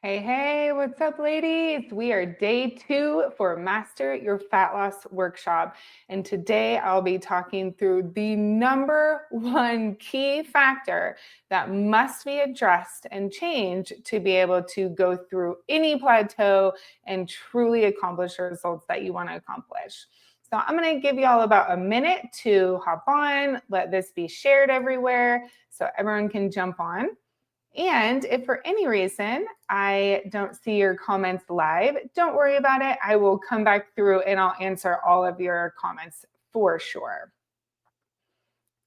Hey, hey, what's up, ladies? We are day 2 for Master Your Fat Loss Workshop. And today I'll be talking through the number one key factor that must be addressed and changed to be able to go through any plateau and truly accomplish the results that you want to accomplish. So I'm going to give you all about a minute to hop on, let this be shared everywhere so everyone can jump on. And if for any reason I don't see your comments live, don't worry about it. I will come back through and I'll answer all of your comments for sure.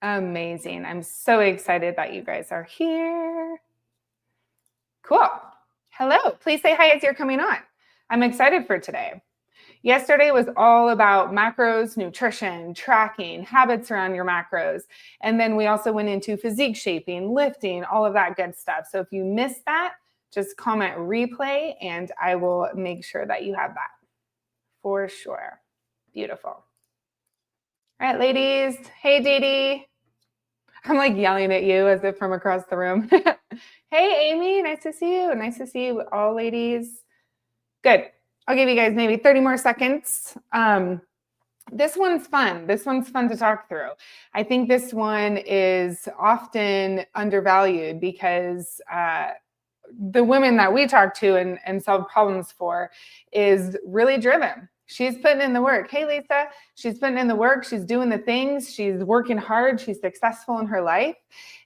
Amazing. I'm so excited that you guys are here. Cool. Hello. Please say hi as you're coming on. I'm excited for today. Yesterday was all about macros, nutrition, tracking, habits around your macros. And then we also went into physique shaping, lifting, all of that good stuff. So if you missed that, just comment replay and I will make sure that you have that for sure. Beautiful. All right, ladies. Hey, Dee Dee. I'm like yelling at you as if from across the room. Hey, Amy. Nice to see you. Nice to see you all, ladies. Good. I'll give you guys maybe 30 more seconds. This one's fun. This one's fun to talk through. I think this one is often undervalued because the women that we talk to and solve problems for is really driven. She's putting in the work. Hey, Lisa, she's putting in the work. She's doing the things. She's working hard. She's successful in her life.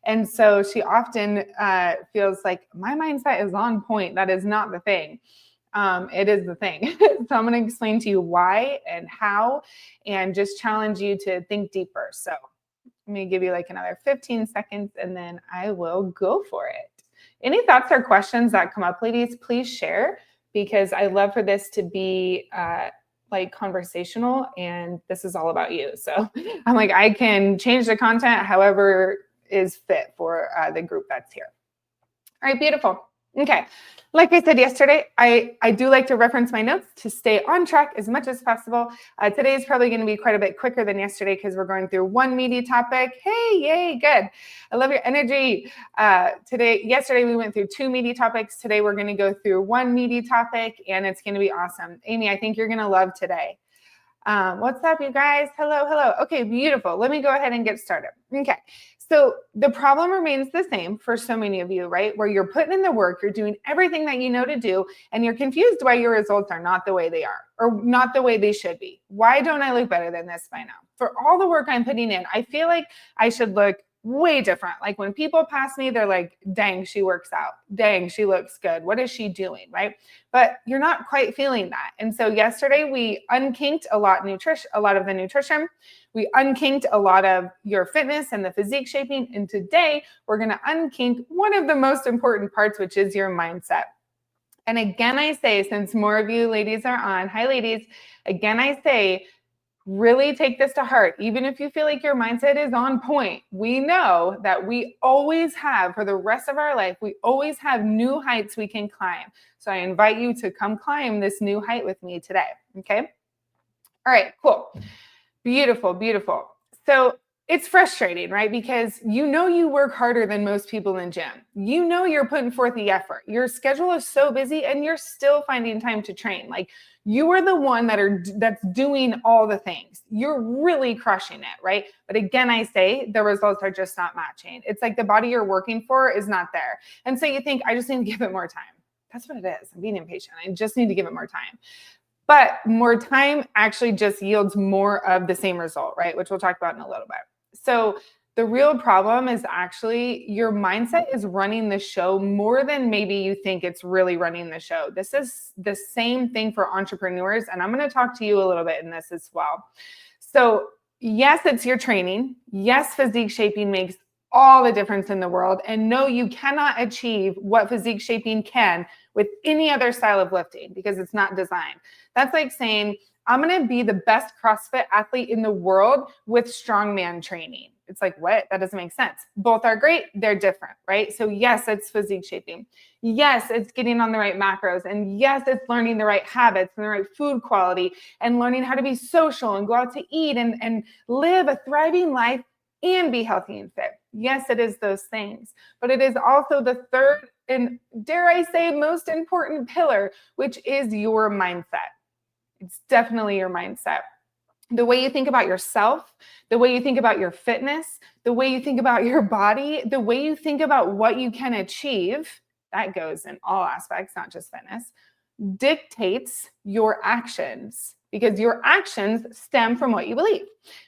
And so she often feels like my mindset is on point. That is not the thing. It is the thing. So I'm going to explain to you why and how, and just challenge you to think deeper. So let me give you like another 15 seconds and then I will go for it. Any thoughts or questions that come up, ladies, please share, because I love for this to be like conversational, and this is all about you. So I'm like, I can change the content however is fit for the group that's here. All right, beautiful. Okay, like I said yesterday, I do like to reference my notes to stay on track as much as possible. Today is probably going to be quite a bit quicker than yesterday because we're going through one meaty topic. Hey, yay, good. I love your energy. Yesterday we went through 2 meaty topics. Today we're going to go through 1 meaty topic, and it's going to be awesome. Amy, I think you're going to love today. What's up, you guys? Hello, hello. Okay, beautiful. Let me go ahead and get started. Okay. So the problem remains the same for so many of you, right? Where you're putting in the work, you're doing everything that you know to do, and you're confused why your results are not the way they are or not the way they should be. Why don't I look better than this by now? For all the work I'm putting in, I feel like I should look way different. Like when people pass me, they're like, dang, she works out. Dang, she looks good. What is she doing, right? But you're not quite feeling that. And so yesterday we unkinked a lot of the nutrition. We unkinked a lot of your fitness and the physique shaping. And today we're going to unkink one of the most important parts, which is your mindset. And again, I say, since more of you ladies are on, hi ladies, again, I say, really take this to heart. Even if you feel like your mindset is on point, we know that we always have, for the rest of our life, we always have new heights we can climb. So I invite you to come climb this new height with me today. Okay. All right, cool. Beautiful, beautiful. So it's frustrating, right? Because you know you work harder than most people in gym. You know you're putting forth the effort. Your schedule is so busy and you're still finding time to train. Like you are the one that's doing all the things. You're really crushing it, right? But again, I say the results are just not matching. It's like the body you're working for is not there. And so you think, I just need to give it more time. That's what it is. I'm being impatient. I just need to give it more time. But more time actually just yields more of the same result, right? Which we'll talk about in a little bit. So the real problem is actually your mindset is running the show more than maybe you think it's really running the show. This is the same thing for entrepreneurs. And I'm going to talk to you a little bit in this as well. So yes, it's your training. Yes, physique shaping makes all the difference in the world. And no, you cannot achieve what physique shaping can with any other style of lifting because it's not designed. That's like saying, I'm going to be the best CrossFit athlete in the world with strongman training. It's like, what? That doesn't make sense. Both are great. They're different, right? So yes, it's physique shaping. Yes, it's getting on the right macros. And yes, it's learning the right habits and the right food quality and learning how to be social and go out to eat and live a thriving life and be healthy and fit. Yes, it is those things. But it is also the third and dare I say, most important pillar, which is your mindset. It's definitely your mindset. The way you think about yourself, the way you think about your fitness, the way you think about your body, the way you think about what you can achieve, that goes in all aspects, not just fitness, dictates your actions, because your actions stem from what you believe.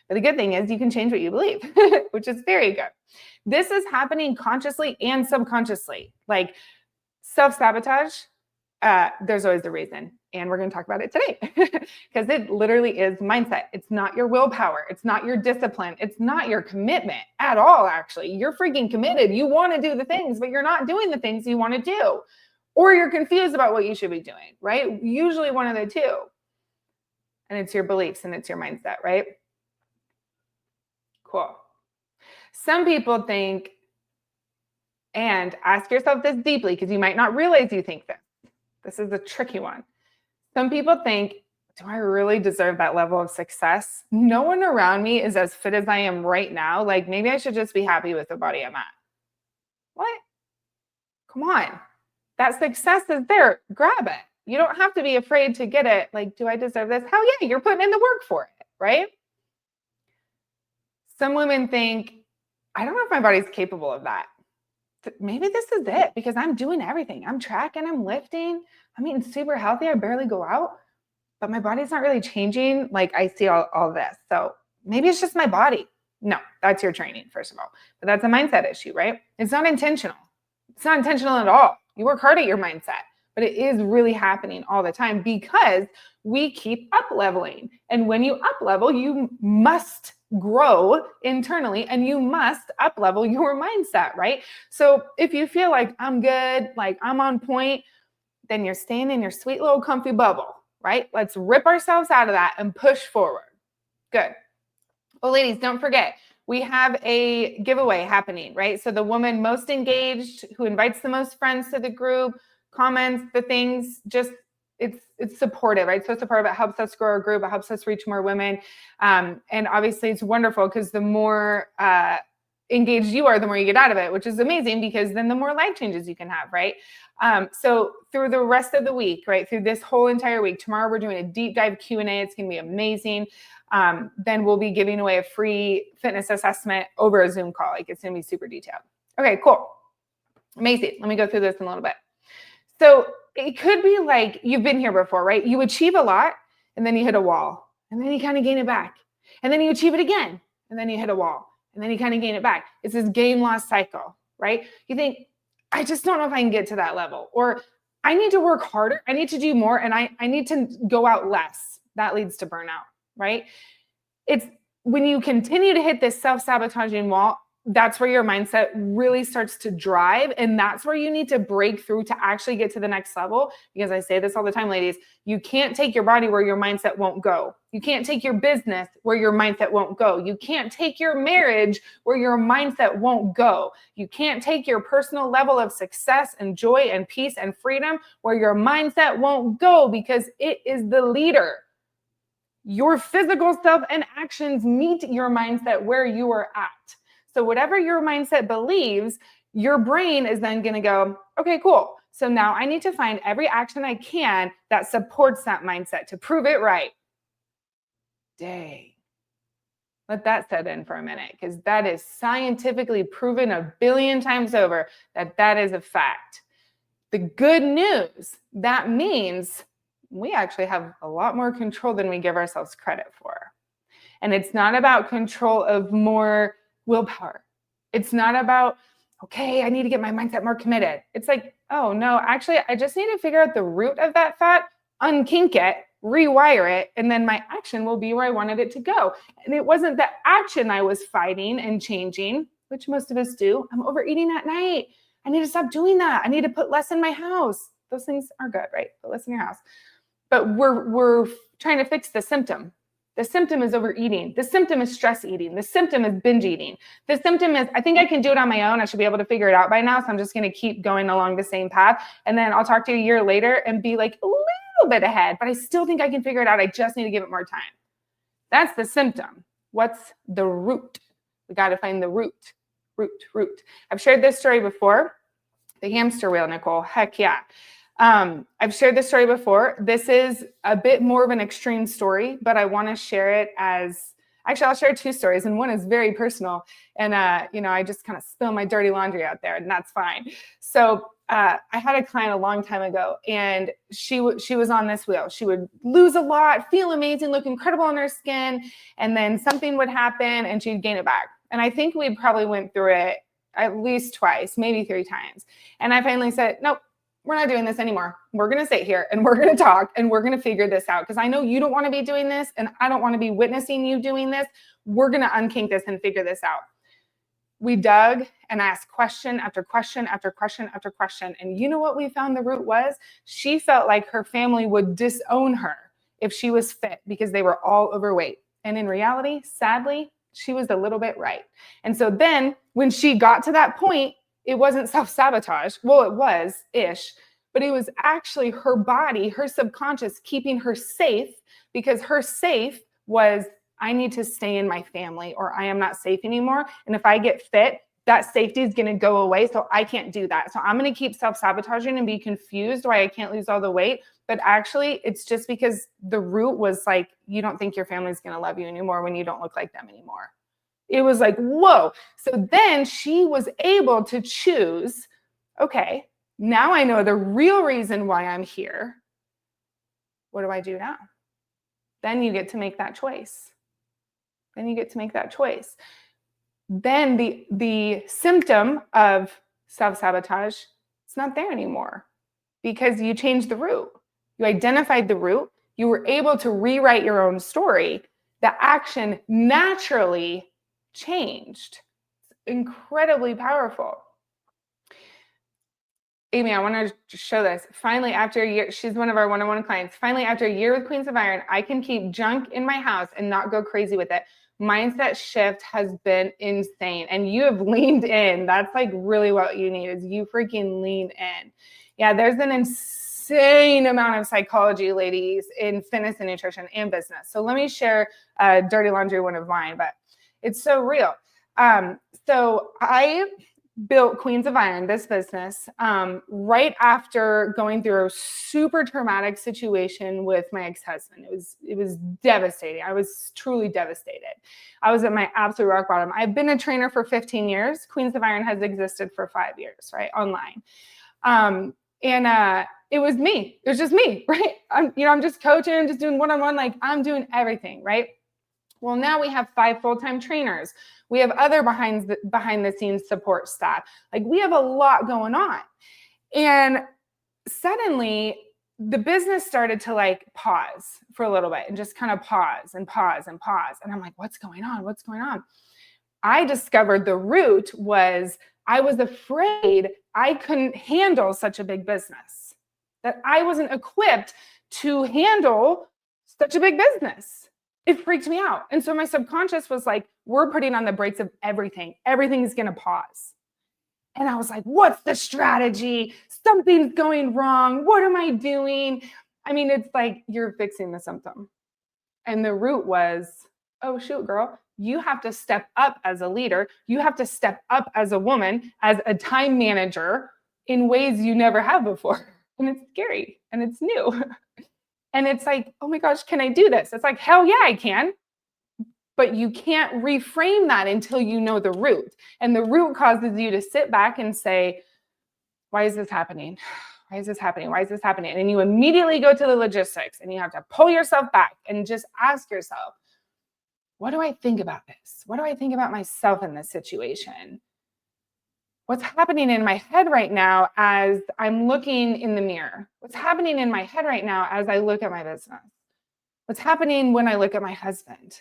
But the good thing is you can change what you believe, which is very good. This is happening consciously and subconsciously. Like self-sabotage, there's always a reason. And we're going to talk about it today because it literally is mindset. It's not your willpower. It's not your discipline. It's not your commitment at all, actually. You're freaking committed. You want to do the things, but you're not doing the things you want to do. Or you're confused about what you should be doing, right? Usually one of the two. And it's your beliefs and it's your mindset, right? Cool. Some people think, and ask yourself this deeply because you might not realize you think this. This is a tricky one. Some people think, do I really deserve that level of success? No one around me is as fit as I am right now. Like maybe I should just be happy with the body I'm at. What? Come on. That success is there. Grab it. You don't have to be afraid to get it. Like, do I deserve this? Hell yeah, you're putting in the work for it, right? Some women think, I don't know if my body's capable of that. Maybe this is it because I'm doing everything. I'm tracking, I'm lifting, I'm eating super healthy. I barely go out, but my body's not really changing. Like I see all this. So maybe it's just my body. No, that's your training, first of all. But that's a mindset issue, right? It's not intentional. It's not intentional at all. You work hard at your mindset, but it is really happening all the time because we keep up leveling. And when you up level, you must grow internally and you must up level your mindset, right? So if you feel like I'm good, like I'm on point, then you're staying in your sweet little comfy bubble, right? Let's rip ourselves out of that and push forward. Good. Well, ladies, don't forget, we have a giveaway happening, right? So the woman most engaged, who invites the most friends to the group, comments the things, just it's supportive, right? So supportive. It helps us grow our group. It helps us reach more women. And obviously it's wonderful because the more engaged you are, the more you get out of it, which is amazing because then the more life changes you can have, right? So through the rest of the week, right? Through this whole entire week, tomorrow we're doing a deep dive Q&A. It's going to be amazing. Then we'll be giving away a free fitness assessment over a Zoom call. Like it's going to be super detailed. Okay, cool. Amazing. Let me go through this in a little bit. So it could be like you've been here before, right? You achieve a lot and then you hit a wall and then you kind of gain it back. And then you achieve it again and then you hit a wall and then you kind of gain it back. It's this gain loss cycle, right? You think, I just don't know if I can get to that level, or I need to work harder. I need to do more and I need to go out less. That leads to burnout, right? It's when you continue to hit this self-sabotaging wall, that's where your mindset really starts to drive. And that's where you need to break through to actually get to the next level. Because I say this all the time, ladies, you can't take your body where your mindset won't go. You can't take your business where your mindset won't go. You can't take your marriage where your mindset won't go. You can't take your personal level of success and joy and peace and freedom where your mindset won't go, because it is the leader. Your physical self and actions meet your mindset where you are at. So whatever your mindset believes, your brain is then going to go, okay, cool. So now I need to find every action I can that supports that mindset to prove it right. Dang. Let that set in for a minute, because that is scientifically proven 1 billion times over that that is a fact. The good news, that means we actually have a lot more control than we give ourselves credit for. And it's not about control of more willpower. It's not about, okay, I need to get my mindset more committed. It's like, oh no, actually, I just need to figure out the root of that fat, unkink it, rewire it, and then my action will be where I wanted it to go. And it wasn't the action I was fighting and changing, which most of us do. I'm overeating at night. I need to stop doing that. I need to put less in my house. Those things are good, right? Put less in your house. But we're trying to fix the symptom. The symptom is overeating. The symptom is stress eating. The symptom is binge eating. The symptom is, I think I can do it on my own. I should be able to figure it out by now. So I'm just going to keep going along the same path. And then I'll talk to you a year later and be like a little bit ahead, but I still think I can figure it out. I just need to give it more time. That's the symptom. What's the root? We got to find the root. I've shared this story before. The hamster wheel, Nicole. Heck yeah. I've shared this story before. This is a bit more of an extreme story, but I want to share it as, actually, I'll share two stories, and one is very personal. And, I just kind of spill my dirty laundry out there, and that's fine. So I had a client a long time ago, and she was on this wheel. She would lose a lot, feel amazing, look incredible on her skin, and then something would happen, and she'd gain it back. And I think we probably went through it at least twice, maybe 3 times. And I finally said, nope, we're not doing this anymore. We're going to sit here and we're going to talk and we're going to figure this out, because I know you don't want to be doing this and I don't want to be witnessing you doing this. We're going to unkink this and figure this out. We dug and asked question after question after question after question. And you know what we found the root was? She felt like her family would disown her if she was fit because they were all overweight. And in reality, sadly, she was a little bit right. And so then when she got to that point, it wasn't self-sabotage. Well, it was-ish, but it was actually her body, her subconscious keeping her safe, because her safe was, I need to stay in my family or I am not safe anymore. And if I get fit, that safety is going to go away. So I can't do that. So I'm going to keep self-sabotaging and be confused why I can't lose all the weight. But actually, it's just because the root was like, you don't think your family's going to love you anymore when you don't look like them anymore. It was like, whoa. So then she was able to choose, okay, now I know the real reason why I'm here. What do I do now? Then you get to make that choice. Then you get to make that choice. Then the symptom of self-sabotage, it's not there anymore because you changed the root. You identified the root. You were able to rewrite your own story. The action naturally changed. It's incredibly powerful. Amy, I want to show this. Finally, after a year, she's one of our one-on-one clients. Finally, after a year with Queens of Iron, I can keep junk in my house and not go crazy with it. Mindset shift has been insane. And you have leaned in. That's like really what you need, is you freaking lean in. Yeah, there's an insane amount of psychology, ladies, in fitness and nutrition and business. So let me share a dirty laundry one of mine, but it's so real. So I built Queens of Iron, this business, right after going through a super traumatic situation with my ex-husband. It was devastating. I was truly devastated. I was at my absolute rock bottom. I've been a trainer for 15 years. Queens of Iron has existed for 5 years, right? Online. It was me. It was just me, right? I'm just coaching, I'm just doing one-on-one, like I'm doing everything, right? Well, now we have 5 full-time trainers. We have other behind the scenes support staff. Like we have a lot going on. And suddenly the business started to like pause for a little bit and just kind of pause and pause and pause. And I'm like, what's going on? What's going on? I discovered the root was I was afraid I couldn't handle such a big business, that I wasn't equipped to handle such a big business. It freaked me out. And so my subconscious was like, we're putting on the brakes of everything. Everything's going to pause. And I was like, what's the strategy? Something's going wrong. What am I doing? I mean, it's like you're fixing the symptom. And the root was, oh, shoot, girl, you have to step up as a leader. You have to step up as a woman, as a time manager in ways you never have before. And it's scary and it's new. And it's like, oh my gosh, can I do this? It's like, hell yeah, I can. But you can't reframe that until you know the root. And the root causes you to sit back and say, why is this happening? Why is this happening? Why is this happening? And you immediately go to the logistics and you have to pull yourself back and just ask yourself, what do I think about this? What do I think about myself in this situation? What's happening in my head right now as I'm looking in the mirror? What's happening in my head right now as I look at my business? What's happening when I look at my husband,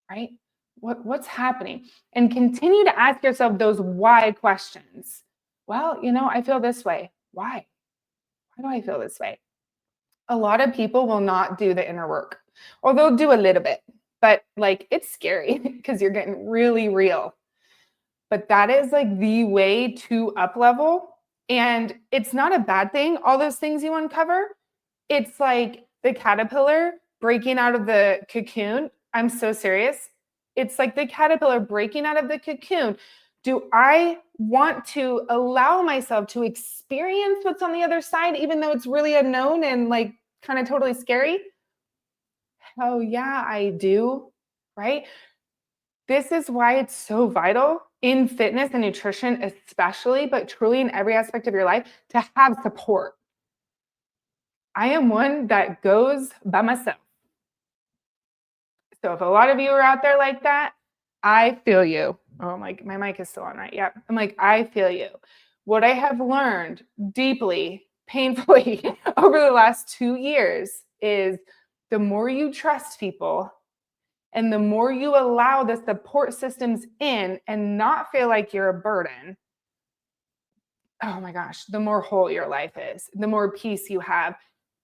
right? What's happening? And continue to ask yourself those why questions. Well, I feel this way. Why? Why do I feel this way? A lot of people will not do the inner work, or they'll do a little bit, but like it's scary because you're getting really real. But that is like the way to up level. And it's not a bad thing. All those things you uncover, it's like the caterpillar breaking out of the cocoon. I'm so serious. It's like the caterpillar breaking out of the cocoon, Do I want to allow myself to experience what's on the other side, even though it's really unknown and like kind of totally scary? Oh, yeah, I do. Right? This is why it's so vital in fitness and nutrition, especially, but truly in every aspect of your life, to have support. I am one that goes by myself. So if a lot of you are out there like that, I feel you. Oh, my mic is still on, right? Yep. I'm like, I feel you. What I have learned deeply, painfully over the last 2 years is the more you trust people and the more you allow the support systems in and not feel like you're a burden, oh my gosh, the more whole your life is, the more peace you have.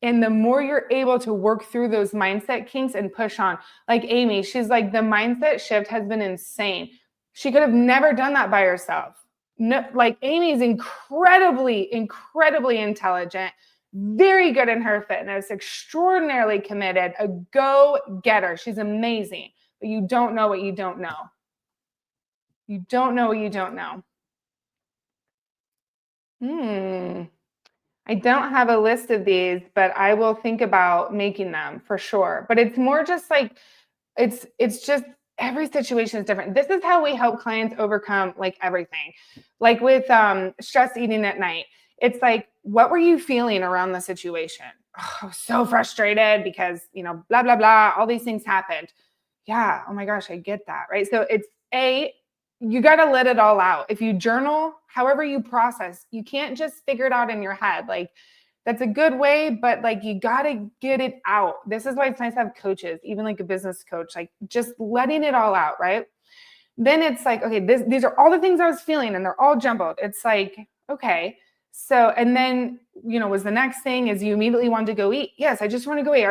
And the more you're able to work through those mindset kinks and push on. Like Amy, she's like, the mindset shift has been insane. She could have never done that by herself. No, like Amy's incredibly, incredibly intelligent, very good in her fitness, extraordinarily committed, a go-getter. She's amazing. But you don't know what you don't know. You don't know what you don't know. I don't have a list of these, but I will think about making them for sure. But it's more just like it's just every situation is different. This is how we help clients overcome like everything. Like with stress eating at night. It's like, what were you feeling around the situation? Oh, I was so frustrated because, blah, blah, blah, all these things happened. Yeah, oh my gosh, I get that, right? So it's you got to let it all out. If you journal, however you process, you can't just figure it out in your head. Like that's a good way, but like you got to get it out. This is why it's nice to have coaches, even like a business coach, like just letting it all out, right? Then it's like, okay, these are all the things I was feeling and they're all jumbled. It's like, okay. So, and then, was the next thing is you immediately wanted to go eat. Yes, I just want to go eat.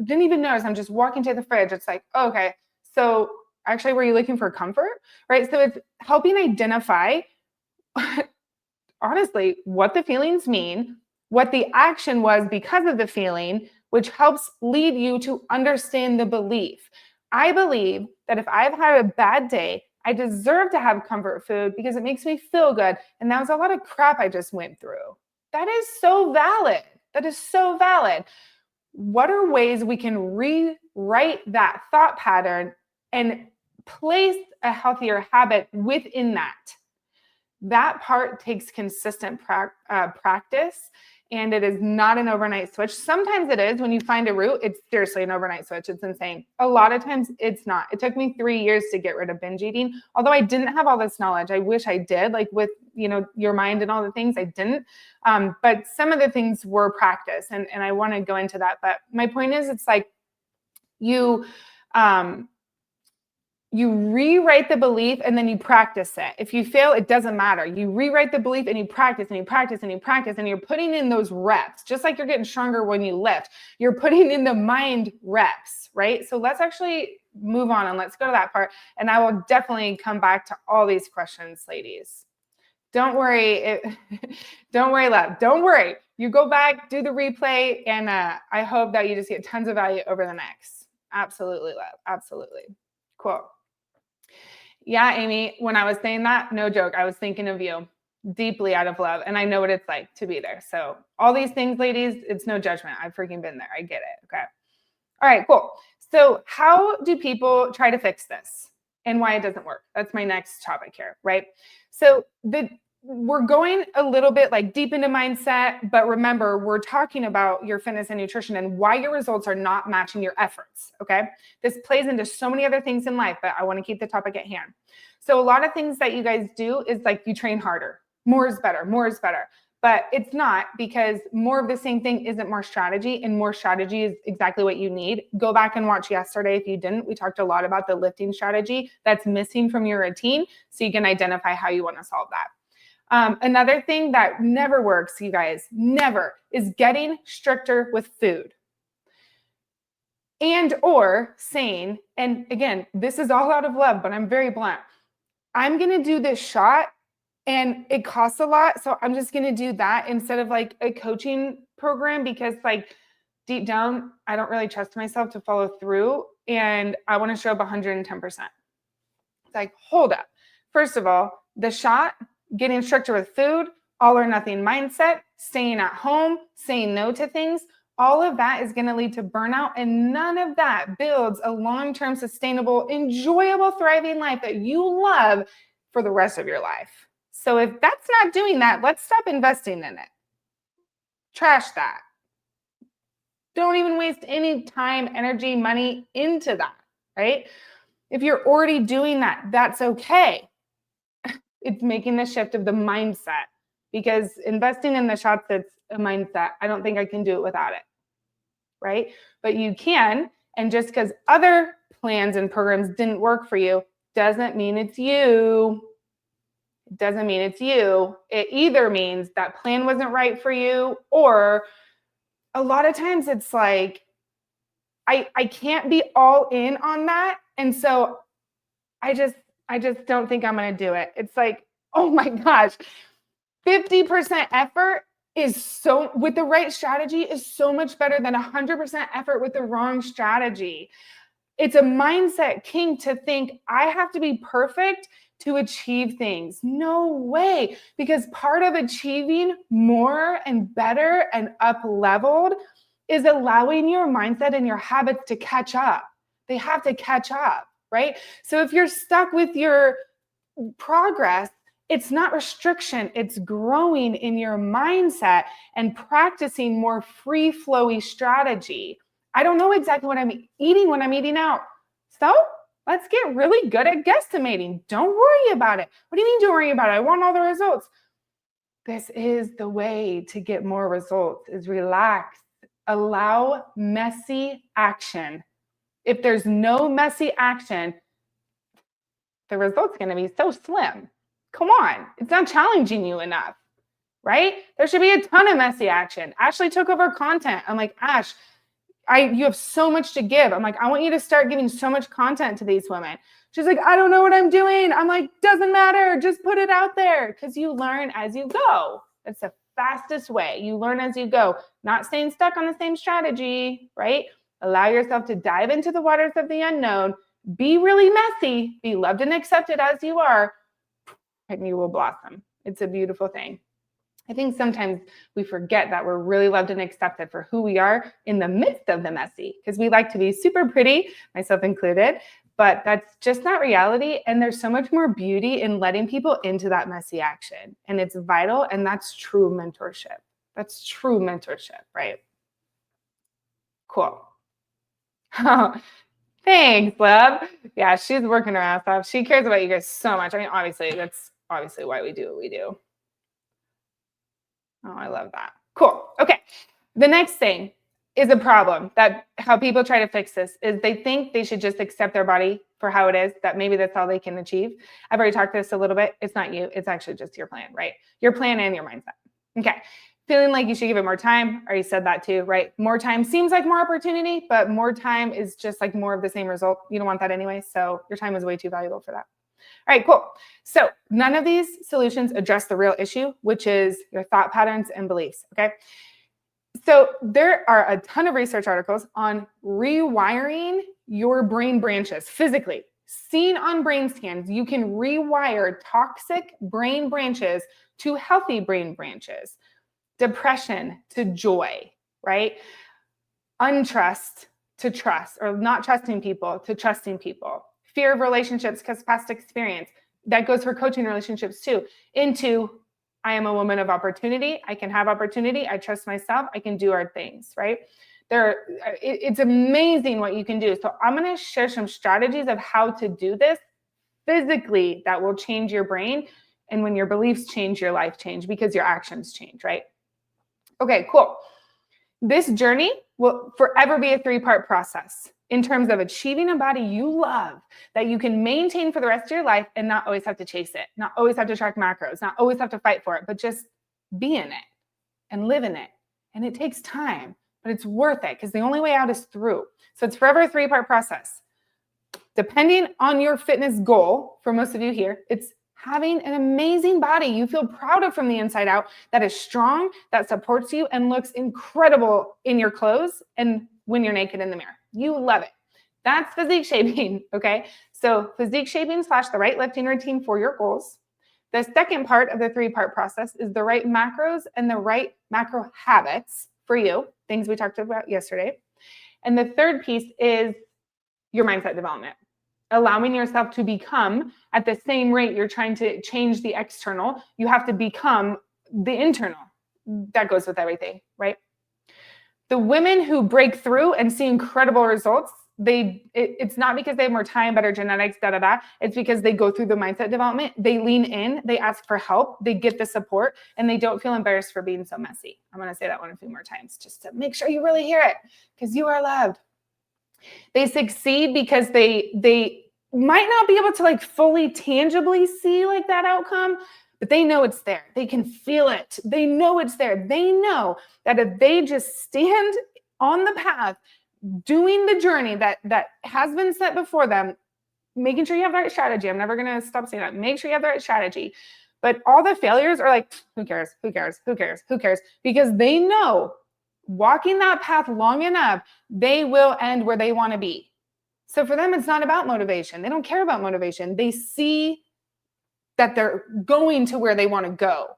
Didn't even notice. I'm just walking to the fridge. It's like, oh, okay. So actually, were you looking for comfort? Right. So it's helping identify, honestly, what the feelings mean, what the action was because of the feeling, which helps lead you to understand the belief. I believe that if I've had a bad day, I deserve to have comfort food because it makes me feel good. And that was a lot of crap I just went through. That is so valid. That is so valid. What are ways we can rewrite that thought pattern and place a healthier habit within that? That part takes consistent practice, and it is not an overnight switch. Sometimes it is. When you find a route, it's seriously an overnight switch. It's insane. A lot of times it's not. It took me 3 years to get rid of binge eating. Although I didn't have all this knowledge, I wish I did, like with your mind and all the things, I didn't. But some of the things were practice, and I want to go into that. But my point is, it's like you rewrite the belief and then you practice it. If you fail, it doesn't matter. You rewrite the belief and you practice and you practice and you practice, and you're putting in those reps, just like you're getting stronger when you lift. You're putting in the mind reps, right? So let's actually move on and let's go to that part. And I will definitely come back to all these questions, ladies. Don't worry. Don't worry, love. Don't worry. You go back, do the replay, and I hope that you just get tons of value over the next. Absolutely, love. Absolutely. Cool. Yeah, Amy, when I was saying that, no joke, I was thinking of you deeply out of love. And I know what it's like to be there. So all these things, ladies, it's no judgment. I've freaking been there. I get it. Okay. All right, cool. So how do people try to fix this and why it doesn't work? That's my next topic here, right? So we're going a little bit like deep into mindset, but remember, we're talking about your fitness and nutrition and why your results are not matching your efforts, okay? This plays into so many other things in life, but I want to keep the topic at hand. So a lot of things that you guys do is like you train harder. More is better, more is better. But it's not, because more of the same thing isn't more strategy, and more strategy is exactly what you need. Go back and watch yesterday if you didn't. We talked a lot about the lifting strategy that's missing from your routine, so you can identify how you want to solve that. Another thing that never works, you guys, never, is getting stricter with food. And or saying, and again, this is all out of love, but I'm very blunt. I'm going to do this shot and it costs a lot, so I'm just going to do that instead of like a coaching program, because like deep down, I don't really trust myself to follow through, and I want to show up 110%. It's like, hold up. First of all, the shot, getting stricter with food, all or nothing mindset, staying at home, saying no to things, all of that is going to lead to burnout, and none of that builds a long-term, sustainable, enjoyable, thriving life that you love for the rest of your life. So if that's not doing that, let's stop investing in it. Trash that. Don't even waste any time, energy, money into that, right? If you're already doing that, that's okay. It's making the shift of the mindset, because investing in the shots, that's a mindset. I don't think I can do it without it, right? But you can, and just because other plans and programs didn't work for you doesn't mean it's you. It doesn't mean it's you. It either means that plan wasn't right for you, or a lot of times it's like, I can't be all in on that. And so I just don't think I'm going to do it. It's like, oh my gosh, 50% effort is so, with the right strategy, is so much better than 100% effort with the wrong strategy. It's a mindset king to think I have to be perfect to achieve things. No way. Because part of achieving more and better and up leveled is allowing your mindset and your habits to catch up. They have to catch up, right? So if you're stuck with your progress, it's not restriction, it's growing in your mindset and practicing more free-flowy strategy. I don't know exactly what I'm eating when I'm eating out. So let's get really good at guesstimating. Don't worry about it. What do you mean don't worry about it? I want all the results. This is the way to get more results, is relax. Allow messy action. If there's no messy action, the result's going to be so slim. Come on, it's not challenging you enough, right? There should be a ton of messy action. Ashley took over content. I'm like, Ash, you have so much to give. I'm like, I want you to start giving so much content to these women. She's like, I don't know what I'm doing. I'm like, doesn't matter. Just put it out there, because you learn as you go. That's the fastest way. You learn as you go, not staying stuck on the same strategy, right? Allow yourself to dive into the waters of the unknown. Be really messy. Be loved and accepted as you are, and you will blossom. It's a beautiful thing. I think sometimes we forget that we're really loved and accepted for who we are in the midst of the messy, because we like to be super pretty, myself included, but that's just not reality. And there's so much more beauty in letting people into that messy action. And it's vital. And that's true mentorship. That's true mentorship, right? Cool. Thanks, love. Yeah, she's working her ass off. She cares about you guys so much. I mean, obviously, that's obviously why we do what we do. Oh, I love that. Cool. Okay. The next thing is a problem that how people try to fix this is they think they should just accept their body for how it is, that maybe that's all they can achieve. I've already talked this a little bit. It's not you. It's actually just your plan, right? Your plan and your mindset. Okay. Feeling like you should give it more time. I already said that too, right? More time seems like more opportunity, but more time is just like more of the same result. You don't want that anyway. So your time is way too valuable for that. All right, cool. So none of these solutions address the real issue, which is your thought patterns and beliefs, okay? So there are a ton of research articles on rewiring your brain branches physically. Seen on brain scans, you can rewire toxic brain branches to healthy brain branches. Depression to joy, right? Untrust to trust, or not trusting people to trusting people. Fear of relationships because past experience. That goes for coaching relationships too. Into, I am a woman of opportunity. I can have opportunity. I trust myself. I can do hard things, right? It's amazing what you can do. So I'm going to share some strategies of how to do this physically that will change your brain. And when your beliefs change, your life change, because your actions change, right? Okay, cool. This journey will forever be a 3-part process in terms of achieving a body you love that you can maintain for the rest of your life and not always have to chase it, not always have to track macros, not always have to fight for it, but just be in it and live in it. And it takes time, but it's worth it, because the only way out is through. So it's forever a 3-part process. Depending on your fitness goal, for most of you here, it's having an amazing body you feel proud of from the inside out, that is strong, that supports you, and looks incredible in your clothes and when you're naked in the mirror. You love it. That's physique shaping, okay? So physique shaping / the right lifting routine for your goals. The second part of the 3-part process is the right macros and the right macro habits for you, things we talked about yesterday. And the third piece is your mindset development, allowing yourself to become at the same rate you're trying to change the external. You have to become the internal. That goes with everything, right? The women who break through and see incredible results, it's not because they have more time, better genetics, It's because they go through the mindset development. They lean in, they ask for help, they get the support, and they don't feel embarrassed for being so messy. I'm going to say that one a few more times just to make sure you really hear it, because you are loved. They succeed because they might not be able to like fully tangibly see like that outcome, but they know it's there. They can feel it. They know it's there. They know that if they just stand on the path, doing the journey that has been set before them, making sure you have the right strategy. I'm never going to stop saying that. Make sure you have the right strategy. But all the failures are like, who cares? Who cares? Who cares? Who cares? Because they know walking that path long enough, they will end where they want to be. So for them, it's not about motivation. They don't care about motivation. They see that they're going to where they want to go.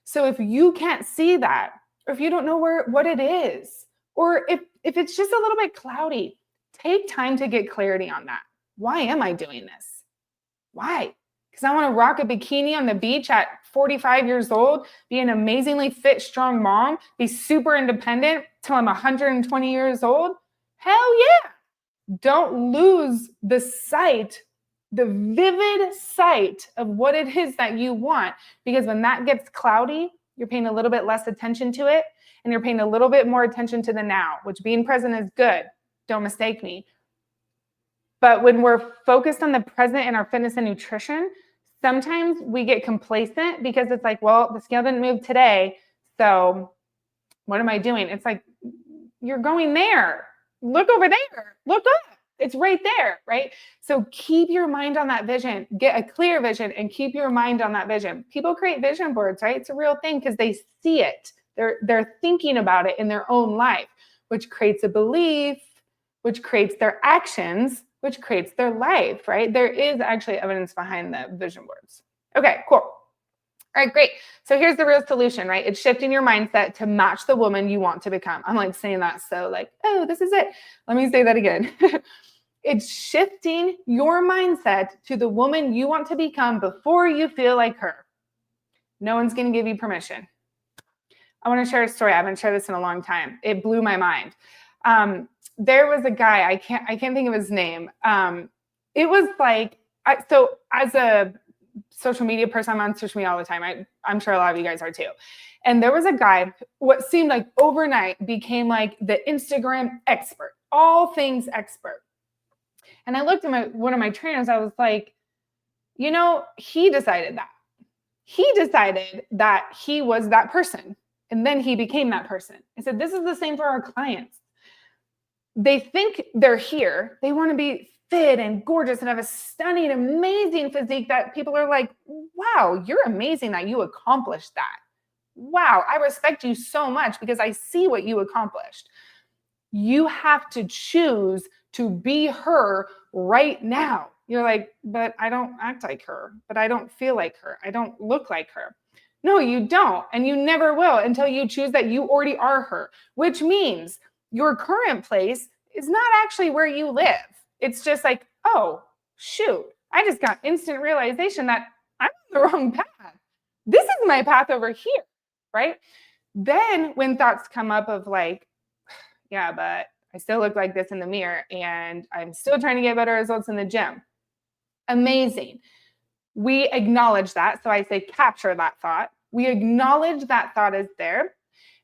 So if you can't see that, or if you don't know what it is, or if it's just a little bit cloudy, take time to get clarity on that. Why am I doing this? Why? Because I want to rock a bikini on the beach at 45 years old, be an amazingly fit, strong mom, be super independent till I'm 120 years old? Hell yeah. Don't lose the sight, the vivid sight of what it is that you want. Because when that gets cloudy, you're paying a little bit less attention to it, and you're paying a little bit more attention to the now, which being present is good. Don't mistake me. But when we're focused on the present in our fitness and nutrition, sometimes we get complacent because it's like, well, the scale didn't move today, so what am I doing? It's like, you're going there. Look over there. Look up. It's right there, right? So keep your mind on that vision. Get a clear vision and keep your mind on that vision. People create vision boards, right? It's a real thing because they see it. They're thinking about it in their own life, which creates a belief, which creates their actions, which creates their life, right? There is actually evidence behind the vision boards. Okay, cool. All right, great. So here's the real solution, right? It's shifting your mindset to match the woman you want to become. I'm like saying that so like, oh, this is it. Let me say that again. It's shifting your mindset to the woman you want to become before you feel like her. No one's going to give you permission. I want to share a story. I haven't shared this in a long time. It blew my mind. There was a guy, I can't think of his name. It was like, so as a social media person, I'm on social media all the time. I'm sure a lot of you guys are too. And there was a guy, what seemed like overnight became like the Instagram expert, all things expert. And I looked at one of my trainers, I was like, you know, he decided that. He decided that he was that person. And then he became that person. I said, this is the same for our clients. They think they're here. They want to be fit and gorgeous and have a stunning, amazing physique that people are like, wow, you're amazing that you accomplished that. Wow, I respect you so much because I see what you accomplished. You have to choose to be her right now. You're like, but I don't act like her, but I don't feel like her. I don't look like her. No, you don't. And you never will until you choose that you already are her, which means your current place is not actually where you live. It's just like, oh, shoot, I just got instant realization that I'm on the wrong path. This is my path over here, right? Then when thoughts come up of like, yeah, but I still look like this in the mirror and I'm still trying to get better results in the gym. Amazing. We acknowledge that. So I say capture that thought. We acknowledge that thought is there.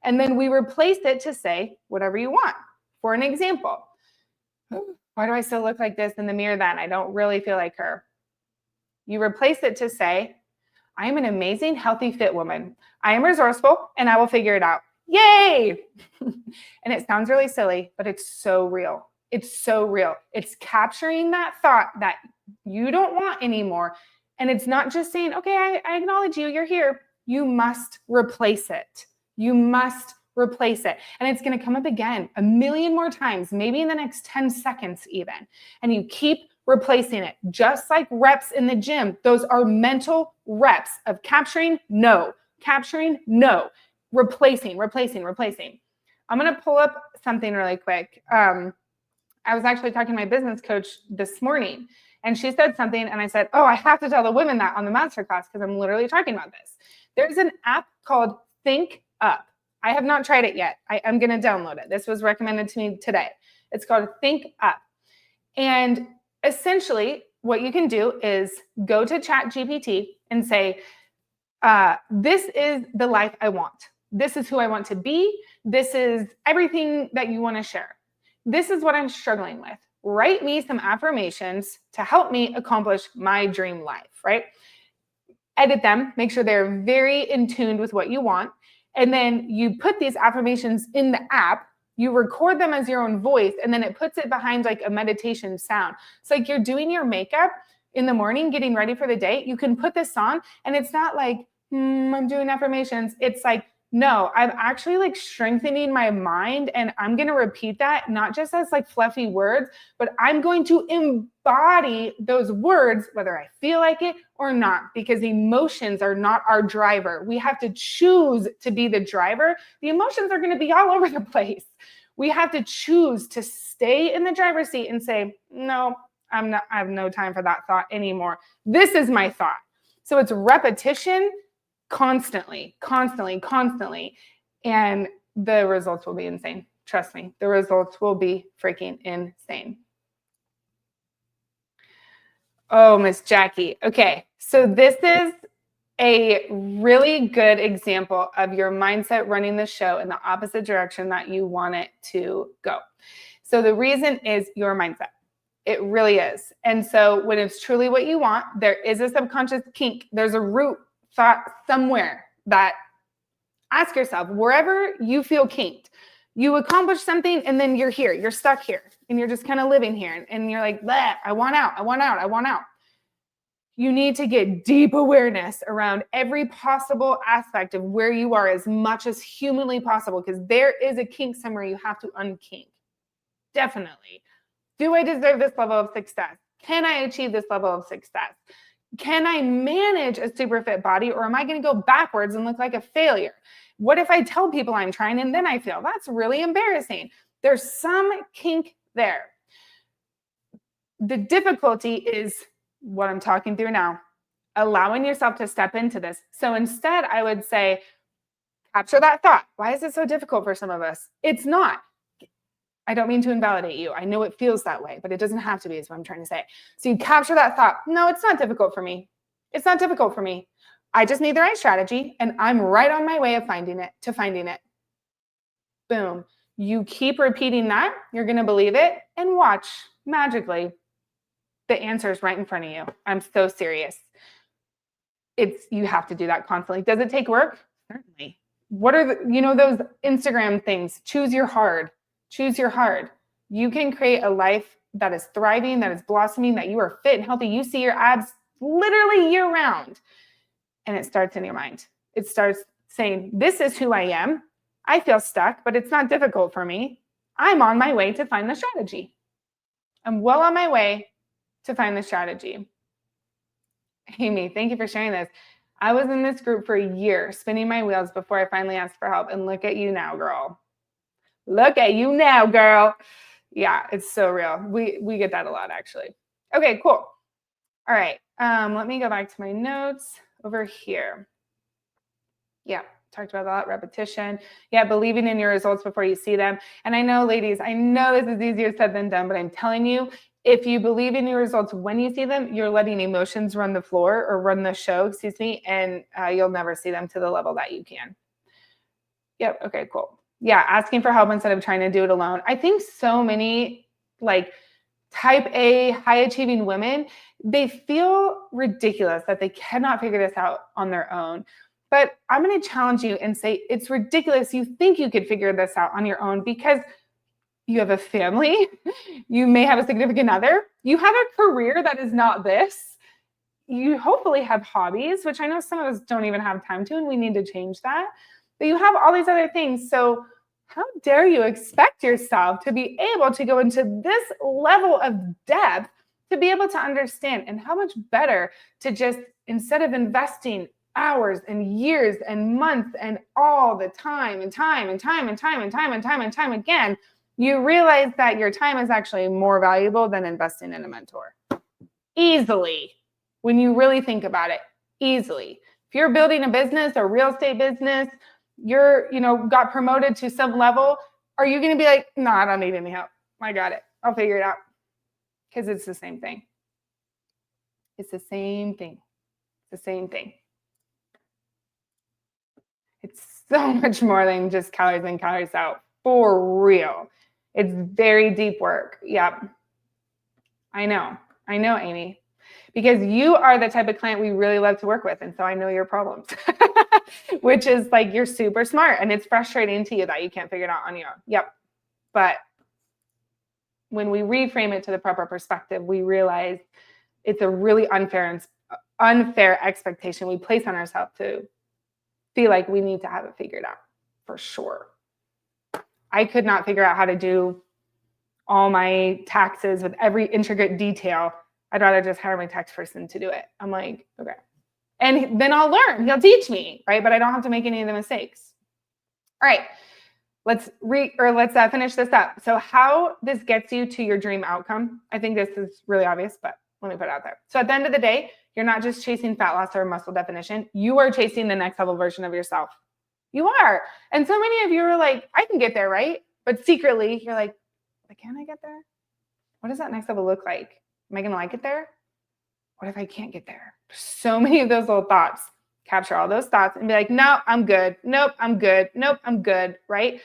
And then we replace it to say whatever you want. For an example, why do I still look like this in the mirror then? I don't really feel like her. You replace it to say, I am an amazing, healthy, fit woman. I am resourceful and I will figure it out. Yay! And it sounds really silly, but it's so real. It's so real. It's capturing that thought that you don't want anymore. And it's not just saying, okay, I acknowledge you, you're here. You must replace it. You must replace it. And it's going to come up again a million more times, maybe in the next 10 seconds even. And you keep replacing it. Just like reps in the gym, those are mental reps of capturing, no, replacing. I'm going to pull up something really quick. I was actually talking to my business coach this morning, and she said something, and I said, oh, I have to tell the women that on the masterclass because I'm literally talking about this. There's an app called Think Up. I have not tried it yet. I am going to download it. This was recommended to me today. It's called Think Up. And essentially, what you can do is go to ChatGPT and say, this is the life I want. This is who I want to be. This is everything that you want to share. This is what I'm struggling with. Write me some affirmations to help me accomplish my dream life, right? Edit them, make sure they're very in tune with what you want. And then you put these affirmations in the app, you record them as your own voice, and then it puts it behind like a meditation sound. It's like you're doing your makeup in the morning, getting ready for the day. You can put this on, and it's not like, I'm doing affirmations. It's like, no, I'm actually like strengthening my mind, and I'm going to repeat that not just as like fluffy words, but I'm going to embody those words, whether I feel like it or not, because emotions are not our driver. We have to choose to be the driver. The emotions are going to be all over the place. We have to choose to stay in the driver's seat and say, no, I have no time for that thought anymore. This is my thought. So it's repetition constantly. And the results will be insane. Trust me, the results will be freaking insane. Oh, Miss Jackie. Okay, so this is a really good example of your mindset running the show in the opposite direction that you want it to go. So the reason is your mindset. It really is. And so when it's truly what you want, there is a subconscious kink. There's a root thought somewhere that ask yourself, wherever you feel kinked, you accomplish something and then you're here, you're stuck here and you're just kind of living here. And you're like, I want out. You need to get deep awareness around every possible aspect of where you are as much as humanly possible, because there is a kink somewhere you have to unkink. Definitely. Do I deserve this level of success? Can I achieve this level of success? Can I manage a super fit body, or am I going to go backwards and look like a failure? What if I tell people I'm trying and then I fail? That's really embarrassing. There's some kink there. The difficulty is what I'm talking through now, allowing yourself to step into this. So instead, I would say, capture that thought. Why is it so difficult for some of us? It's not. I don't mean to invalidate you. I know it feels that way, but it doesn't have to be, is what I'm trying to say. So you capture that thought. No, it's not difficult for me. It's not difficult for me. I just need the right strategy, and I'm right on my way of finding it. Boom. You keep repeating that. You're going to believe it, and watch magically. The answer is right in front of you. I'm so serious. You have to do that constantly. Does it take work? Certainly. What are those Instagram things? Choose your hard. You can create a life that is thriving, that is blossoming, that you are fit and healthy. You see your abs literally year round. And it starts in your mind. It starts saying, this is who I am. I feel stuck, but it's not difficult for me. I'm on my way to find the strategy. I'm well on my way to find the strategy. Amy, thank you for sharing this. I was in this group for a year, spinning my wheels before I finally asked for help. And look at you now, girl. Yeah, it's so real. We get that a lot, actually. Okay, cool. All right. Let me go back to my notes over here. Yeah, talked about that, repetition. Yeah, believing in your results before you see them. And I know, ladies, I know this is easier said than done, but I'm telling you, if you believe in your results when you see them, you're letting emotions run the floor or run the show, and you'll never see them to the level that you can. Yep. Okay, cool. Yeah, asking for help instead of trying to do it alone. I think so many like type A, high achieving women, they feel ridiculous that they cannot figure this out on their own. But I'm going to challenge you and say it's ridiculous. You think you could figure this out on your own because you have a family, you may have a significant other, you have a career that is not this. You hopefully have hobbies, which I know some of us don't even have time to, and we need to change that. But you have all these other things. So how dare you expect yourself to be able to go into this level of depth to be able to understand, and how much better to just, instead of investing hours and years and months and all the time and time and time and time and time and time and time again, you realize that your time is actually more valuable than investing in a mentor. Easily, when you really think about it, easily. If you're building a business, a real estate business, you're, got promoted to some level, are you going to be like, no, I don't need any help. I got it. I'll figure it out. Because it's the same thing. It's the same thing. It's the same thing. It's so much more than just calories in, calories out. For real. It's very deep work. Yep. I know, Amy. Because you are the type of client we really love to work with. And so I know your problems, which is like, you're super smart and it's frustrating to you that you can't figure it out on your own. Yep. But when we reframe it to the proper perspective, we realize it's a really unfair expectation we place on ourselves to feel like we need to have it figured out, for sure. I could not figure out how to do all my taxes with every intricate detail. I'd rather just hire my tax person to do it. I'm like, okay. And then I'll learn. He'll teach me, right? But I don't have to make any of the mistakes. All right. Let's finish this up. So how this gets you to your dream outcome, I think this is really obvious, but let me put it out there. So at the end of the day, you're not just chasing fat loss or muscle definition. You are chasing the next level version of yourself. You are. And so many of you are like, I can get there, right? But secretly, you're like, but can I get there? What does that next level look like? Am I going to like it there? What if I can't get there? So many of those little thoughts. Capture all those thoughts and be like, no, I'm good. Nope, I'm good. Nope, I'm good, right?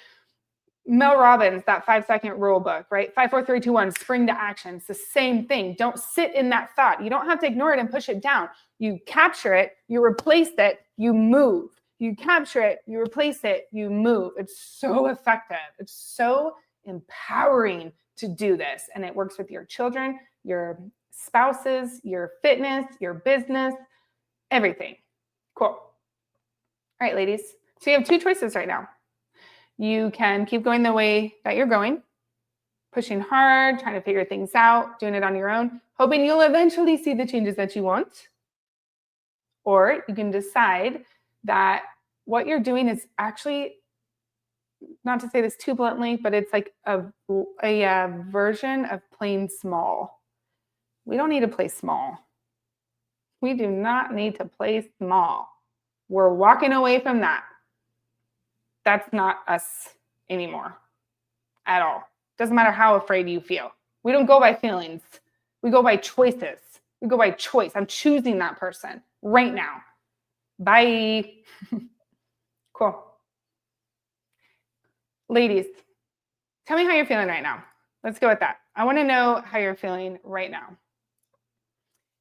Mel Robbins, that 5-second rule book, right? 5, 4, 3, 2, 1, spring to action. It's the same thing. Don't sit in that thought. You don't have to ignore it and push it down. You capture it, you replace it, you move. You capture it, you replace it, you move. It's so effective. It's so empowering to do this. And it works with your children, your spouses, your fitness, your business, everything. Cool. All right, ladies. So you have 2 choices right now. You can keep going the way that you're going, pushing hard, trying to figure things out, doing it on your own, hoping you'll eventually see the changes that you want. Or you can decide that what you're doing is actually, not to say this too bluntly, but it's like a version of playing small. We don't need to play small. We do not need to play small. We're walking away from that. That's not us anymore at all. Doesn't matter how afraid you feel. We don't go by feelings. We go by choices. We go by choice. I'm choosing that person right now. Bye. Cool. Ladies, tell me how you're feeling right now. Let's go with that. I want to know how you're feeling right now.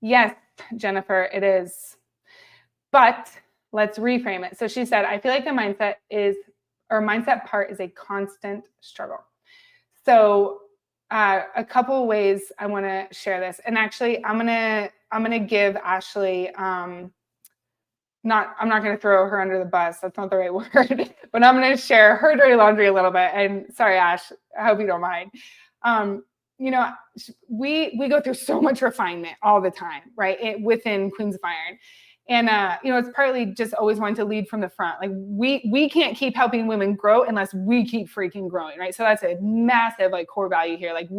Yes, Jennifer, it is. But let's reframe it. So she said, I feel like the mindset part is a constant struggle. So a couple ways I want to share this. And actually, I'm gonna give Ashley, I'm not going to throw her under the bus. That's not the right word, but I'm going to share her dirty laundry a little bit. And sorry, Ash, I hope you don't mind. We go through so much refinement all the time, right? Within Queens of Iron. And, it's partly just always wanting to lead from the front. Like we can't keep helping women grow unless we keep freaking growing, right? So that's a massive core value here. Like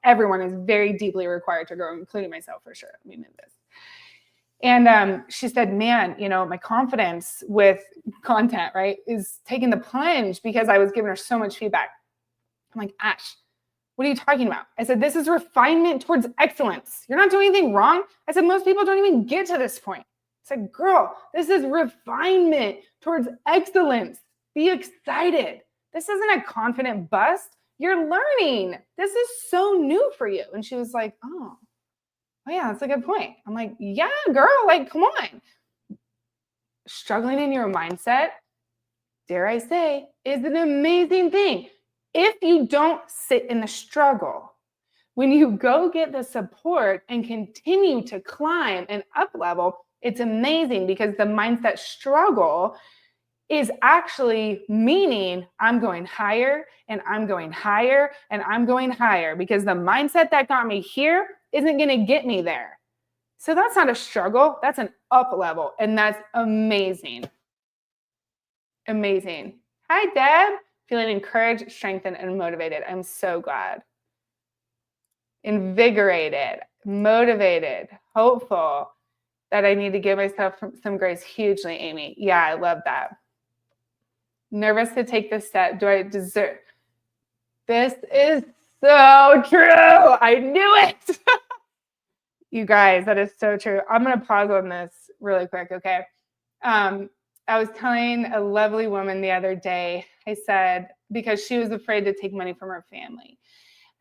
everyone is very deeply required to grow, including myself for sure. I mean, this. And she said, man, my confidence with content, right, is taking the plunge because I was giving her so much feedback. I'm like, Ash, what are you talking about? I said, this is refinement towards excellence. You're not doing anything wrong. I said, most people don't even get to this point. I said, girl, this is refinement towards excellence. Be excited. This isn't a confident bust. You're learning. This is so new for you. And she was like, oh yeah, that's a good point. I'm like, yeah, girl, come on. Struggling in your mindset, dare I say, is an amazing thing. If you don't sit in the struggle, when you go get the support and continue to climb and up level, it's amazing because the mindset struggle is actually meaning I'm going higher and I'm going higher and I'm going higher because the mindset that got me here isn't going to get me there. So that's not a struggle. That's an up level. And that's amazing. Amazing. Hi, Deb. Feeling encouraged, strengthened, and motivated. I'm so glad. Invigorated, motivated, hopeful that I need to give myself some grace. Hugely, Amy. Yeah, I love that. Nervous to take this step. Do I deserve? This is so true. I knew it. You guys, that is so true. I'm going to pause on this really quick, okay? I was telling a lovely woman the other day, I said, because she was afraid to take money from her family.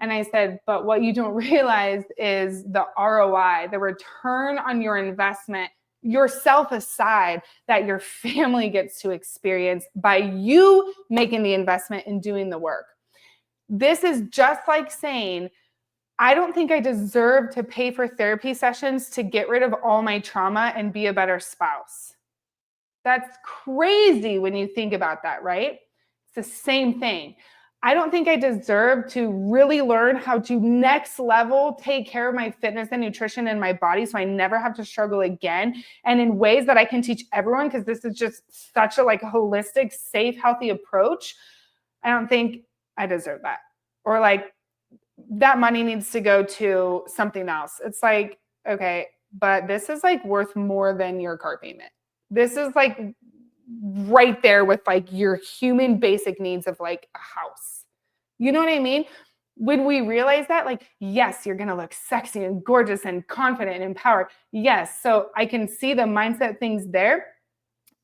And I said, but what you don't realize is the ROI, the return on your investment, yourself aside, that your family gets to experience by you making the investment and doing the work. This is just like saying, I don't think I deserve to pay for therapy sessions to get rid of all my trauma and be a better spouse. That's crazy when you think about that, right? It's the same thing. I don't think I deserve to really learn how to next level take care of my fitness and nutrition in my body so I never have to struggle again, and in ways that I can teach everyone, because this is just such a like holistic, safe, healthy approach. I don't think I deserve that. Or like that money needs to go to something else. It's like, okay, but this is like worth more than your car payment. This is like right there with like your human basic needs of like a house. You know what I mean? When we realize that, like, yes, you're going to look sexy and gorgeous and confident and empowered. Yes. So I can see the mindset things there.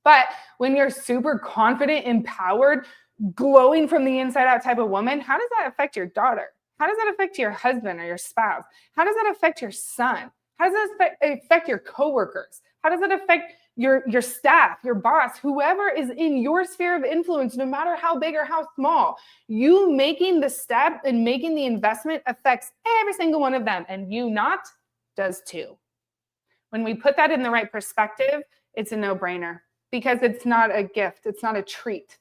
But when you're super confident, empowered, glowing from the inside out type of woman, how does that affect your daughter? How does that affect your husband or your spouse? How does that affect your son? How does that affect your coworkers? How does it affect your staff, your boss, whoever is in your sphere of influence, no matter how big or how small? You making the step and making the investment affects every single one of them, and you not does too. When we put that in the right perspective, it's a no-brainer, because it's not a gift. It's not a treat.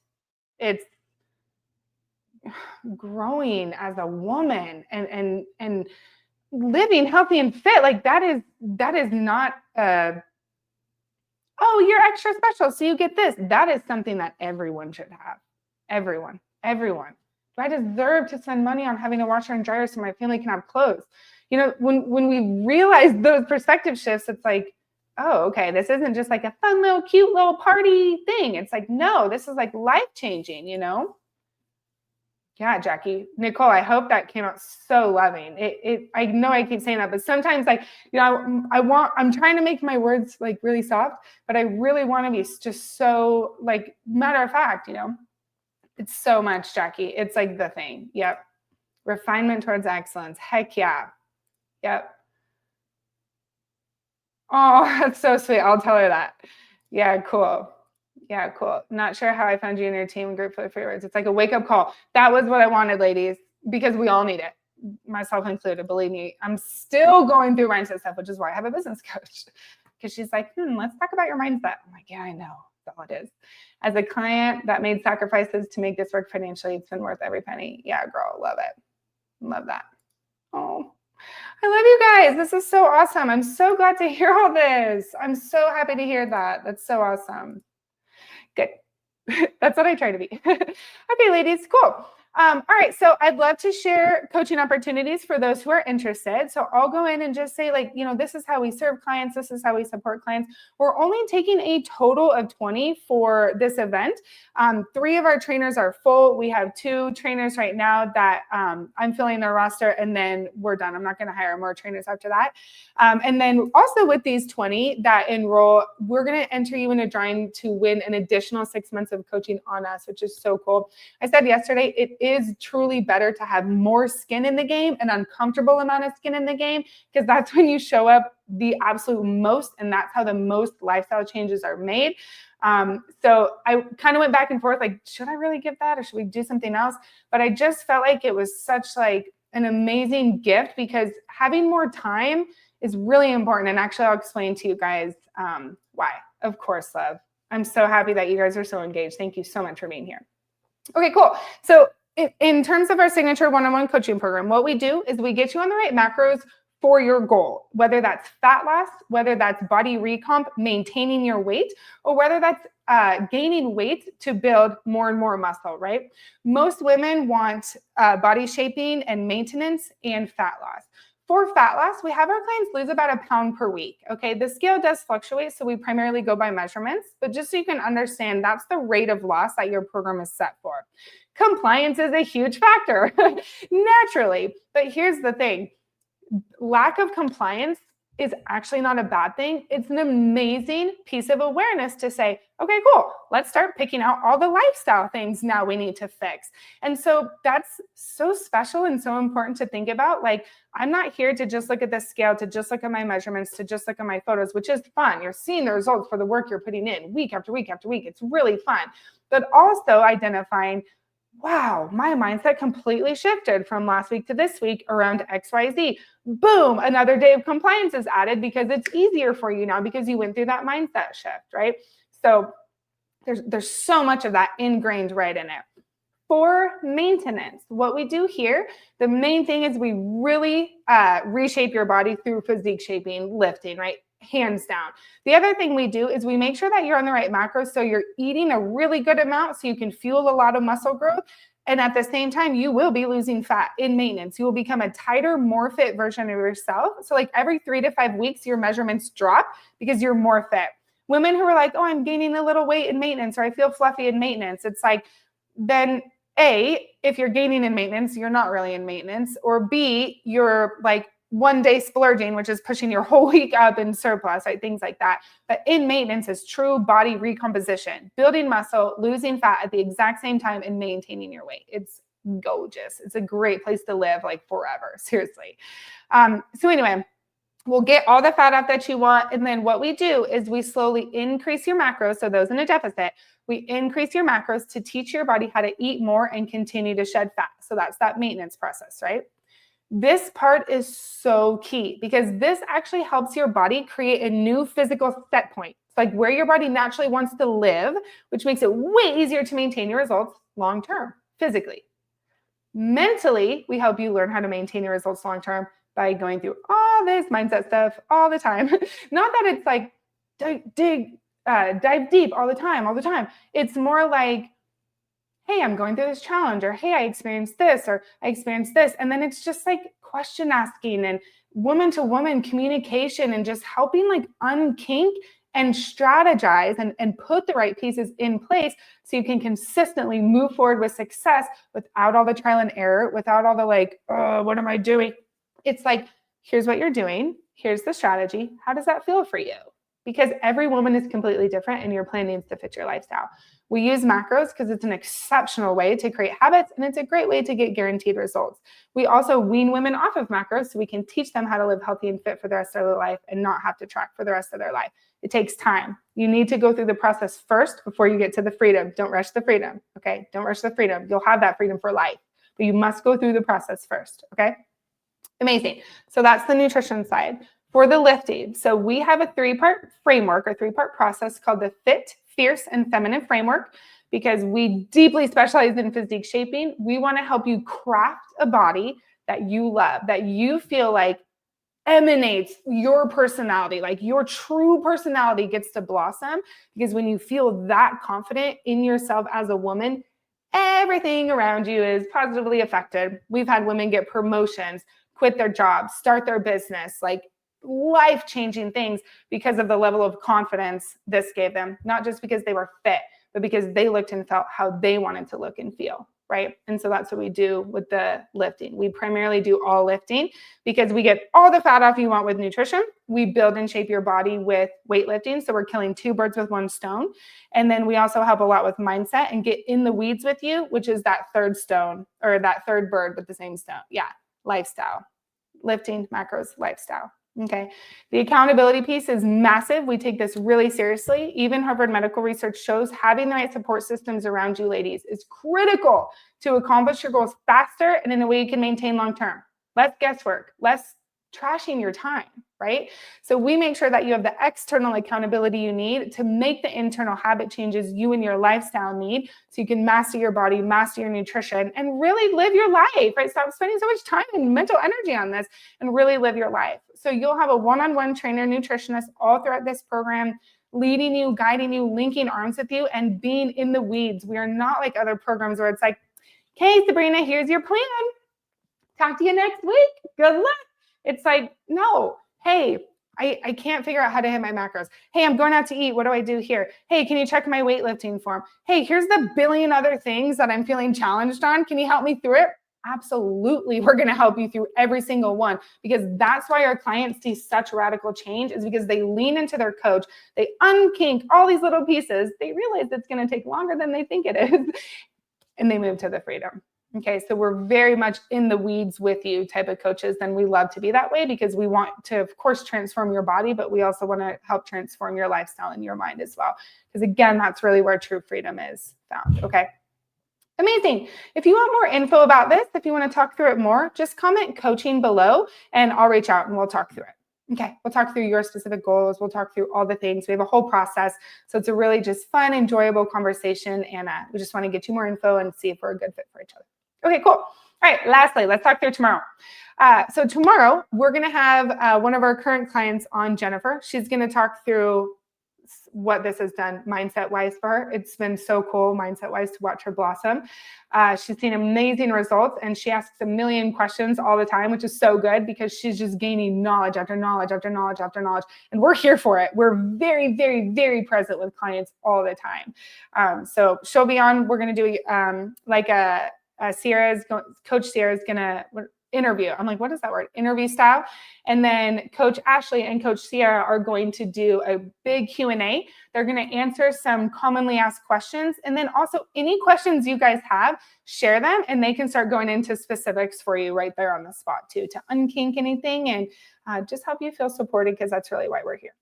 It's growing as a woman and living healthy and fit. Like that is not oh, you're extra special, so you get this. That is something that everyone should have. Everyone. Do I deserve to spend money on having a washer and dryer so my family can have clothes? You know, when we realize those perspective shifts, it's like, oh, okay, this isn't just like a fun little cute little party thing. It's like, no, this is like life-changing, you know? Yeah, Jackie. Nicole, I hope that came out so loving. I know I keep saying that, but sometimes like, you know, I'm trying to make my words like really soft, but I really want to be just so like matter of fact, you know. It's so much, Jackie. It's like the thing. Yep. Refinement towards excellence. Heck yeah. Yep. Oh, that's so sweet. I'll tell her that. Yeah, cool. Yeah, cool. Not sure how I found you in your team group for your words. It's like a wake-up call. That was what I wanted, ladies, because we all need it, myself included. Believe me, I'm still going through mindset stuff, which is why I have a business coach, because she's like, let's talk about your mindset. I'm like, yeah, I know. That's all it is. As a client that made sacrifices to make this work financially, it's been worth every penny. Yeah, girl, love it. Love that. Oh, I love you guys. This is so awesome. I'm so glad to hear all this. I'm so happy to hear that. That's so awesome. Good. That's what I try to be. Okay, ladies, cool. All right, so I'd love to share coaching opportunities for those who are interested. So I'll go in and just say, like, you know, this is how we serve clients. This is how we support clients. We're only taking a total of 20 for this event. 3 of our trainers are full. We have 2 trainers right now that I'm filling their roster, and then we're done. I'm not going to hire more trainers after that. And then also with these 20 that enroll, we're going to enter you in a drawing to win an additional 6 months of coaching on us, which is so cool. I said yesterday, it is truly better to have more skin in the game, an uncomfortable amount of skin in the game, because that's when you show up the absolute most, and that's how the most lifestyle changes are made. So I kind of went back and forth, like, should I really give that, or should we do something else? But I just felt like it was such like an amazing gift, because having more time is really important. And actually, I'll explain to you guys why. Of course, love. I'm so happy that you guys are so engaged. Thank you so much for being here. Okay, cool. So in terms of our signature one-on-one coaching program, what we do is we get you on the right macros for your goal, whether that's fat loss, whether that's body recomp, maintaining your weight, or whether that's gaining weight to build more and more muscle, right? Most women want body shaping and maintenance and fat loss. For fat loss, we have our clients lose about a pound per week, okay? The scale does fluctuate, so we primarily go by measurements, but just so you can understand, that's the rate of loss that your program is set for. Compliance is a huge factor, naturally, but here's the thing. Lack of compliance is actually not a bad thing. It's an amazing piece of awareness to say, okay, cool, let's start picking out all the lifestyle things now we need to fix. And so that's so special and so important to think about. Like, I'm not here to just look at the scale, to just look at my measurements, to just look at my photos, which is fun. You're seeing the results for the work you're putting in week after week after week. It's really fun. But also identifying, wow, my mindset completely shifted from last week to this week around XYZ. Boom, another day of compliance is added because it's easier for you now because you went through that mindset shift, right? So there's so much of that ingrained right in it. For maintenance, what we do here, the main thing is we really reshape your body through physique shaping, lifting, right? Hands down. The other thing we do is we make sure that you're on the right macros, so you're eating a really good amount so you can fuel a lot of muscle growth. And at the same time, you will be losing fat in maintenance. You will become a tighter, more fit version of yourself. So like every 3 to 5 weeks, your measurements drop because you're more fit. Women who are like, oh, I'm gaining a little weight in maintenance, or I feel fluffy in maintenance. It's like, then A, if you're gaining in maintenance, you're not really in maintenance. Or B, you're like one day splurging, which is pushing your whole week up in surplus, right? Things like that. But in maintenance is true body recomposition, building muscle, losing fat at the exact same time, and maintaining your weight. It's gorgeous. It's a great place to live, like forever, seriously. So anyway, we'll get all the fat off that you want. And then what we do is we slowly increase your macros. So those in a deficit, we increase your macros to teach your body how to eat more and continue to shed fat. So that's that maintenance process, right? This part is so key because this actually helps your body create a new physical set point. It's like where your body naturally wants to live, which makes it way easier to maintain your results long-term, physically. Mentally, we help you learn how to maintain your results long-term by going through all this mindset stuff all the time. Not that it's like dive deep all the time. It's more like, hey, I'm going through this challenge, or hey, I experienced this, or I experienced this. And then it's just like question asking and woman to woman communication and just helping like unkink and strategize and put the right pieces in place so you can consistently move forward with success without all the trial and error, without all the like, oh, what am I doing? It's like, here's what you're doing. Here's the strategy. How does that feel for you? Because every woman is completely different and your plan needs to fit your lifestyle. We use macros because it's an exceptional way to create habits and it's a great way to get guaranteed results. We also wean women off of macros so we can teach them how to live healthy and fit for the rest of their life and not have to track for the rest of their life. It takes time. You need to go through the process first before you get to the freedom. Don't rush the freedom, okay? Don't rush the freedom. You'll have that freedom for life, but you must go through the process first, okay? Amazing. So that's the nutrition side. For the lifting, so we have a 3-part framework or 3-part process called the Fit, Fierce, and Feminine framework because we deeply specialize in physique shaping. We want to help you craft a body that you love, that you feel like emanates your personality, like your true personality gets to blossom because when you feel that confident in yourself as a woman, everything around you is positively affected. We've had women get promotions, quit their jobs, start their business, like life-changing things because of the level of confidence this gave them, not just because they were fit, but because they looked and felt how they wanted to look and feel, right? And so that's what we do with the lifting. We primarily do all lifting because we get all the fat off you want with nutrition. We build and shape your body with weightlifting. So we're killing 2 birds with 1 stone. And then we also help a lot with mindset and get in the weeds with you, which is that 3rd stone or that 3rd bird with the same stone. Yeah, lifestyle, lifting, macros, lifestyle. Okay. The accountability piece is massive. We take this really seriously. Even Harvard Medical Research shows having the right support systems around you, ladies, is critical to accomplish your goals faster and in a way you can maintain long-term. Less guesswork, less trashing your time, right? So we make sure that you have the external accountability you need to make the internal habit changes you and your lifestyle need so you can master your body, master your nutrition, and really live your life, right? Stop spending so much time and mental energy on this and really live your life. So you'll have a one-on-one trainer nutritionist all throughout this program, leading you, guiding you, linking arms with you, and being in the weeds. We are not like other programs where it's like, okay, Sabrina, here's your plan. Talk to you next week. Good luck. It's like, no, hey, I can't figure out how to hit my macros. Hey, I'm going out to eat. What do I do here? Hey, can you check my weightlifting form? Hey, here's the billion other things that I'm feeling challenged on. Can you help me through it? Absolutely. We're going to help you through every single one, because that's why our clients see such radical change, is because they lean into their coach. They unkink all these little pieces. They realize it's going to take longer than they think it is. And they move to the freedom. Okay, so we're very much in the weeds with you type of coaches, and we love to be that way because we want to, of course, transform your body, but we also want to help transform your lifestyle and your mind as well. Because again, that's really where true freedom is found. Okay, amazing. If you want more info about this, if you want to talk through it more, just comment coaching below and I'll reach out and we'll talk through it. Okay, we'll talk through your specific goals. We'll talk through all the things. We have a whole process. So it's a really just fun, enjoyable conversation. And we just want to get you more info and see if we're a good fit for each other. Okay, cool. All right, lastly, let's talk through tomorrow. So tomorrow, we're going to have one of our current clients on, Jennifer. She's going to talk through what this has done mindset-wise for her. It's been so cool mindset-wise to watch her blossom. She's seen amazing results, and she asks a million questions all the time, which is so good because she's just gaining knowledge after knowledge after knowledge after knowledge, and we're here for it. We're very, very, very present with clients all the time. So she'll be on. We're going to do Coach Sierra's going to interview. I'm like, what is that word? Interview style. And then Coach Ashley and Coach Sierra are going to do a big Q&A. They're going to answer some commonly asked questions. And then also any questions you guys have, share them, and they can start going into specifics for you right there on the spot too, to unkink anything and just help you feel supported, because that's really why we're here.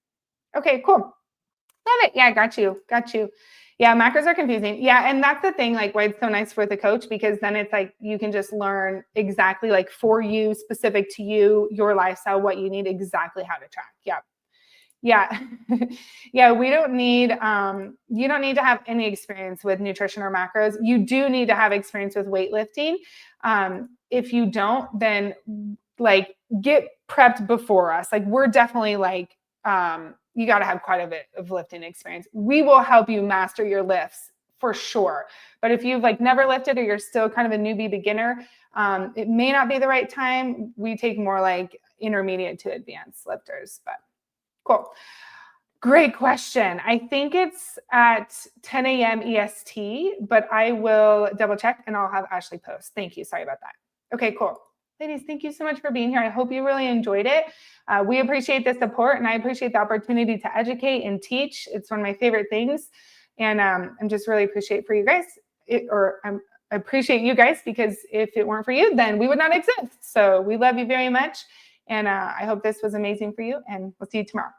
Okay, cool. Love it. Yeah, got you. Yeah, macros are confusing. Yeah, and that's the thing, like why it's so nice with a coach, because then it's like you can just learn exactly, like for you, specific to you, your lifestyle, what you need, exactly how to track. Yeah. Yeah, we don't need, you don't need to have any experience with nutrition or macros. You do need to have experience with weightlifting. If you don't, then like get prepped before us. Like we're definitely like, you got to have quite a bit of lifting experience. We will help you master your lifts for sure. But if you've like never lifted or you're still kind of a newbie beginner, it may not be the right time. We take more like intermediate to advanced lifters, but cool. Great question. I think it's at 10 a.m. EST, but I will double check and I'll have Ashley post. Thank you. Sorry about that. Okay, cool. Ladies, thank you so much for being here. I hope you really enjoyed it. We appreciate the support, and I appreciate the opportunity to educate and teach. It's one of my favorite things. And I'm just really appreciate for you guys, I appreciate you guys, because if it weren't for you, then we would not exist. So we love you very much. And I hope this was amazing for you, and we'll see you tomorrow.